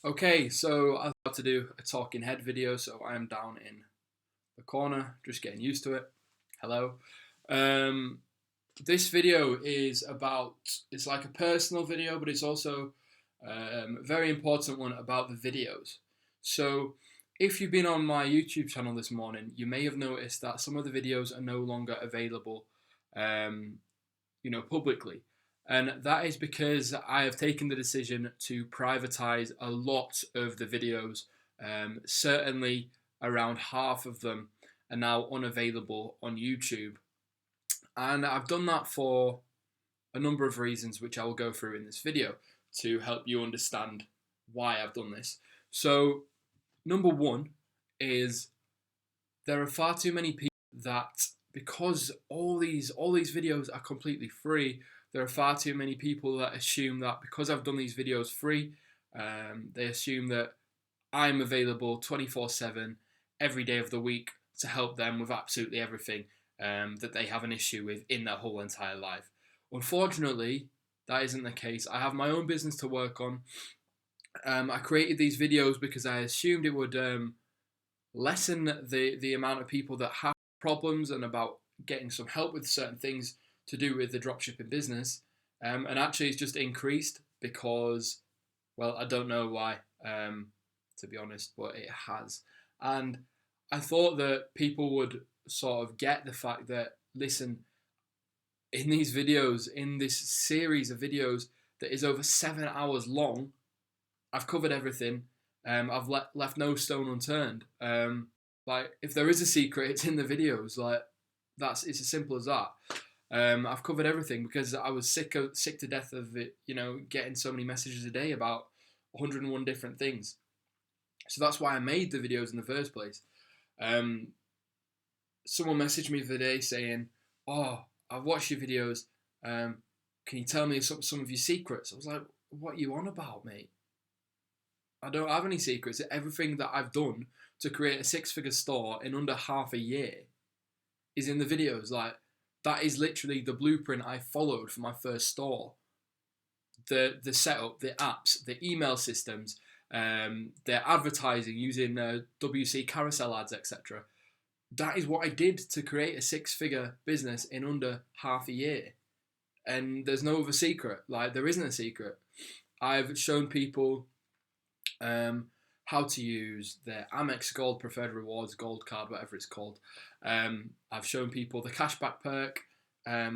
Okay, so I'm about to do a talking head video, so I am down in the corner, just getting used to it. Hello. Um, this video is about, it's like a personal video, but it's also a very important one about the videos. So if you've been on my YouTube channel this morning, you may have noticed that some of the videos are no longer available um, publicly. And that is because I have taken the decision to privatize a lot of the videos. Certainly around half of them are now unavailable on YouTube. And I've done that for a number of reasons, which I will go through in this video to help you understand why I've done this. So, number one is there are far too many people that, because all these videos are completely free, there are far too many people that assume that because I've done these videos free, they assume that I'm available 24/7 every day of the week to help them with absolutely everything that they have an issue with in their whole entire life. Unfortunately, that isn't the case. I have my own business to work on. I created these videos because I assumed it would lessen the amount of people that have problems and about getting some help with certain things to do with the dropshipping business. And actually, it's just increased because, well, I don't know why, to be honest, but it has. And I thought that people would sort of get the fact that, listen, in these videos, in this series of videos that is over 7 hours long, I've covered everything. I've left no stone unturned. Like, if there is a secret, it's in the videos. Like, it's as simple as that. I've covered everything because I was sick to death of it. Getting so many messages a day about 101 different things. So that's why I made the videos in the first place. Someone messaged me the other day saying, "Oh, I've watched your videos. Can you tell me some of your secrets?" I was like, "What are you on about, mate? I don't have any secrets. Everything that I've done to create a six-figure store in under half a year is in the videos. Like, that is literally the blueprint I followed for my first store. The setup, the apps, the email systems, their advertising using WC carousel ads, etc. That is what I did to create a six-figure business in under half a year. And there's no other secret. Like, there isn't a secret. I've shown people how to use their Amex Gold Preferred Rewards Gold Card, whatever it's called. I've shown people the cashback perk,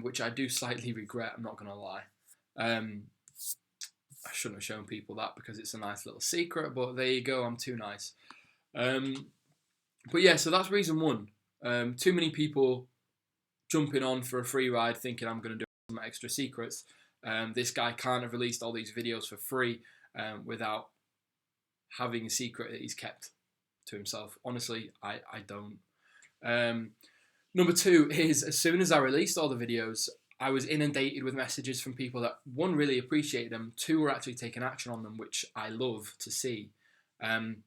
which I do slightly regret, I'm not going to lie. I shouldn't have shown people that because it's a nice little secret, but there you go, I'm too nice. But yeah, so that's reason one. Too many people jumping on for a free ride thinking I'm going to do some extra secrets. This guy can't have released all these videos for free without having a secret that he's kept to himself. Honestly, I don't. Number two is, as soon as I released all the videos, I was inundated with messages from people that, one, really appreciated them, two, were actually taking action on them, which I love to see. And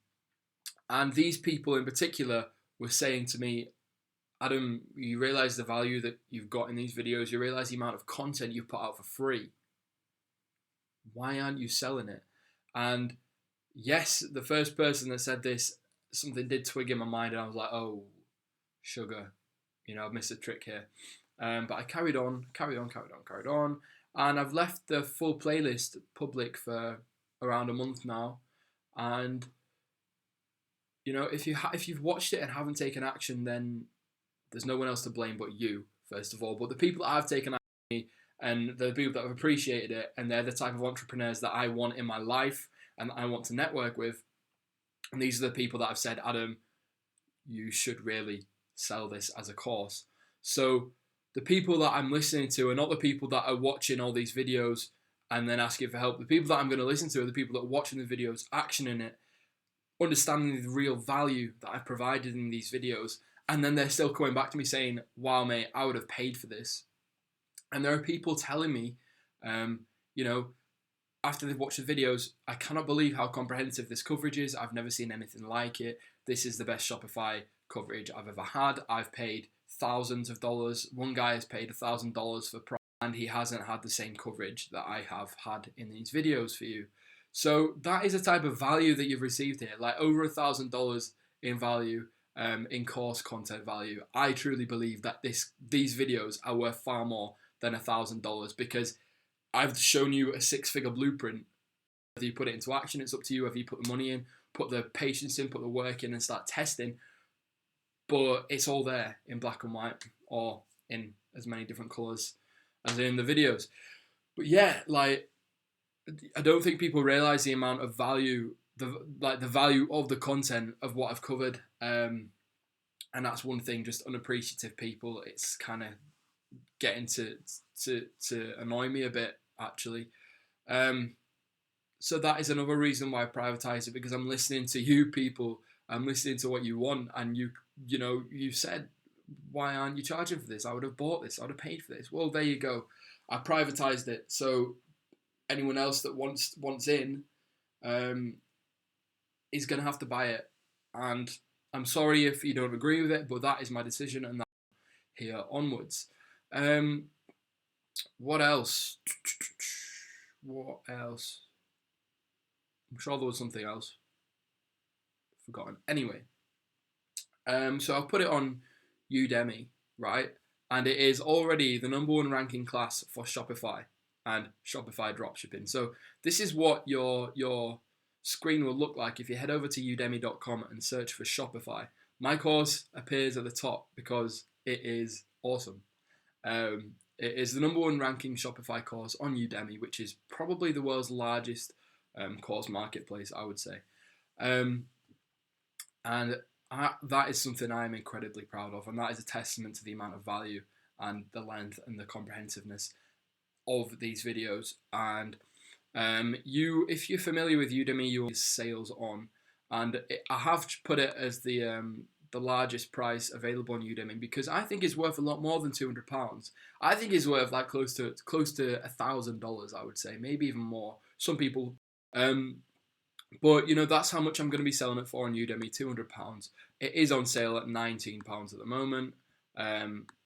these people in particular were saying to me, "Adam, you realise the value that you've got in these videos, you realise the amount of content you've put out for free. Why aren't you selling it?" And yes, the first person that said this, something did twig in my mind, and I was like, "Oh, sugar, I've missed a trick here." But I carried on, and I've left the full playlist public for around a month now. And if you've watched it and haven't taken action, then there's no one else to blame but you, first of all. But the people that have taken action, and the people that have appreciated it, and they're the type of entrepreneurs that I want in my life and that I want to network with. And these are the people that have said, "Adam, you should really sell this as a course." So the people that I'm listening to are not the people that are watching all these videos and then asking for help. The people that I'm going to listen to are the people that are watching the videos, actioning it, understanding the real value that I've provided in these videos. And then they're still coming back to me saying, "Wow, mate, I would have paid for this." And there are people telling me, after they've watched the videos, "I cannot believe how comprehensive this coverage is. I've never seen anything like it. This is the best Shopify coverage I've ever had. I've paid thousands of dollars. One guy has paid $1,000 for Pro, and he hasn't had the same coverage that I have had in these videos for you." So that is a type of value that you've received here, like over $1,000 in value, in course content value. I truly believe that these videos are worth far more than $1,000 because I've shown you a 6-figure blueprint. Whether you put it into action, it's up to you. Whether you put the money in, put the patience in, put the work in, and start testing. But it's all there in black and white, or in as many different colors as in the videos. But yeah, like, I don't think people realize the amount of value, the value of the content of what I've covered, and that's one thing. Just unappreciative people, it's kind of getting to annoy me a bit, actually. So that is another reason why I privatize it, because I'm listening to you people. I'm listening to what you want, and you said, why aren't you charging for this? I would have bought this. I would have paid for this. Well, there you go. I privatized it, so anyone else that wants in is going to have to buy it. And I'm sorry if you don't agree with it, but that is my decision, and that here onwards. What else? What else? I'm sure there was something else. Forgotten. Anyway, so I've put it on Udemy, right? And it is already the #1 ranking class for Shopify and Shopify Dropshipping. So this is what your screen will look like if you head over to udemy.com and search for Shopify. My course appears at the top because it is awesome. It is the #1 ranking Shopify course on Udemy, which is probably the world's largest course marketplace, I would say. And that is something I'm incredibly proud of, and that is a testament to the amount of value and the length and the comprehensiveness of these videos. And if you're familiar with Udemy, you will sales on, and I have put it as the largest price available on Udemy because I think it's worth a lot more than £200. I think it's worth like close to $1,000. I would say, maybe even more. Some people. But that's how much I'm going to be selling it for on Udemy, £200. It is on sale at £19 at the moment.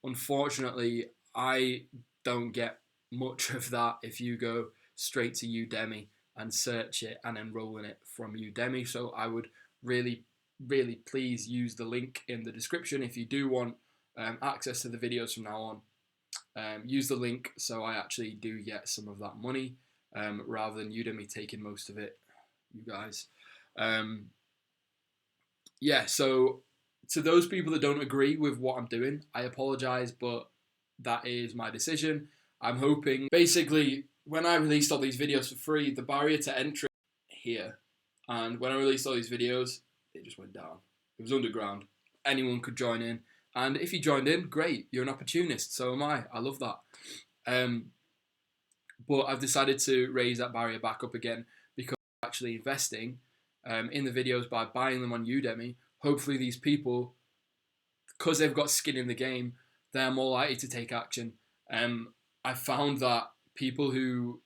Unfortunately, I don't get much of that if you go straight to Udemy and search it and enroll in it from Udemy. So I would really, really please use the link in the description if you do want access to the videos from now on. Use the link so I actually do get some of that money rather than Udemy taking most of it. You guys. So to those people that don't agree with what I'm doing, I apologize, but that is my decision. I'm hoping, basically, when I released all these videos for free, the barrier to entry here, and when I released all these videos, it just went down. It was underground. Anyone could join in, and if you joined in, great, you're an opportunist, so am I. I love that. But I've decided to raise that barrier back up again because I'm actually investing in the videos by buying them on Udemy. Hopefully these people, because they've got skin in the game, they're more likely to take action. I found that people who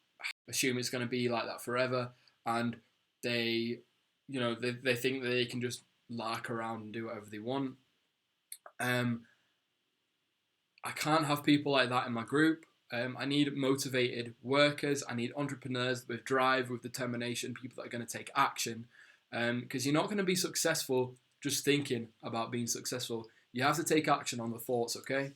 assume it's going to be like that forever, and they think that they can just lark around and do whatever they want. I can't have people like that in my group. I need motivated workers. I need entrepreneurs with drive, with determination, people that are going to take action. Because you're not going to be successful just thinking about being successful. You have to take action on the thoughts, okay?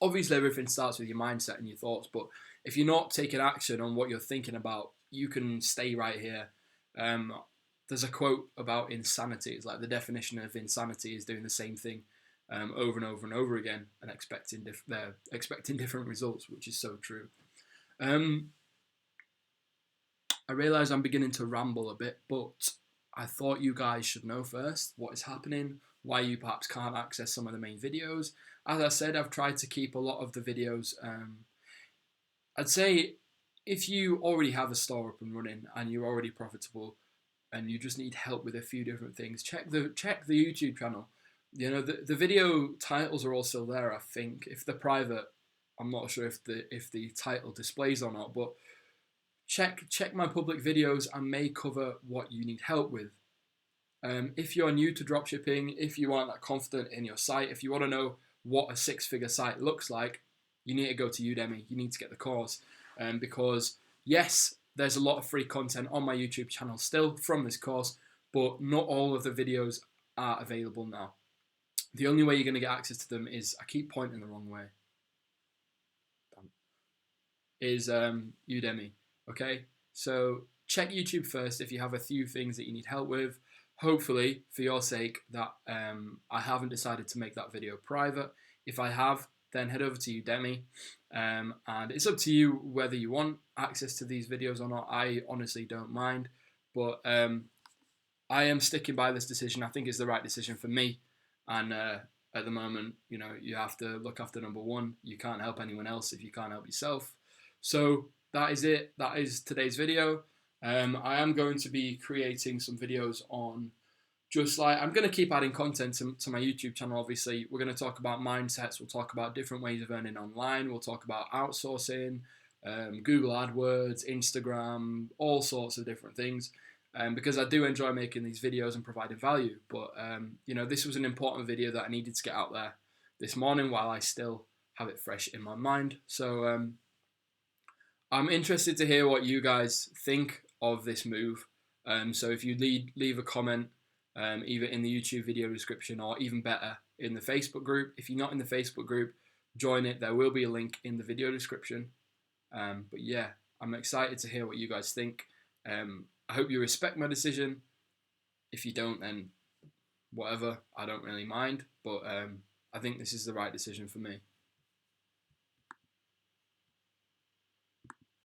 Obviously, everything starts with your mindset and your thoughts, but if you're not taking action on what you're thinking about, you can stay right here. There's a quote about insanity. It's like the definition of insanity is doing the same thing over and over and over again and expecting different results, which is so true. I realise I'm beginning to ramble a bit, but I thought you guys should know first what is happening, why you perhaps can't access some of the main videos. As I said, I've tried to keep a lot of the videos. I'd say if you already have a store up and running and you're already profitable and you just need help with a few different things, check the YouTube channel. The video titles are all still there, I think. If they're private, I'm not sure if the title displays or not, but check my public videos. I may cover what you need help with. If you're new to dropshipping, if you aren't that confident in your site, if you want to know what a 6-figure site looks like, you need to go to Udemy. You need to get the course. Because yes, there's a lot of free content on my YouTube channel still from this course, but not all of the videos are available now. The only way you're going to get access to them is, I keep pointing the wrong way, is Udemy. Okay, so check YouTube first if you have a few things that you need help with. Hopefully, for your sake, that I haven't decided to make that video private. If I have, then head over to Udemy, and it's up to you whether you want access to these videos or not. I honestly don't mind, but I am sticking by this decision. I think it's the right decision for me, and at the moment, you have to look after number one. You can't help anyone else if you can't help yourself. So that is it. That is today's video. I am going to be creating some videos on I'm going to keep adding content to my YouTube channel. Obviously, we're going to talk about mindsets. We'll talk about different ways of earning online. We'll talk about outsourcing, Google AdWords, Instagram, all sorts of different things. Because I do enjoy making these videos and providing value. But, this was an important video that I needed to get out there this morning while I still have it fresh in my mind. So I'm interested to hear what you guys think of this move. So if you leave a comment, either in the YouTube video description or even better, in the Facebook group. If you're not in the Facebook group, join it. There will be a link in the video description. But yeah, I'm excited to hear what you guys think. I hope you respect my decision. If you don't, then whatever, I don't really mind. But I think this is the right decision for me.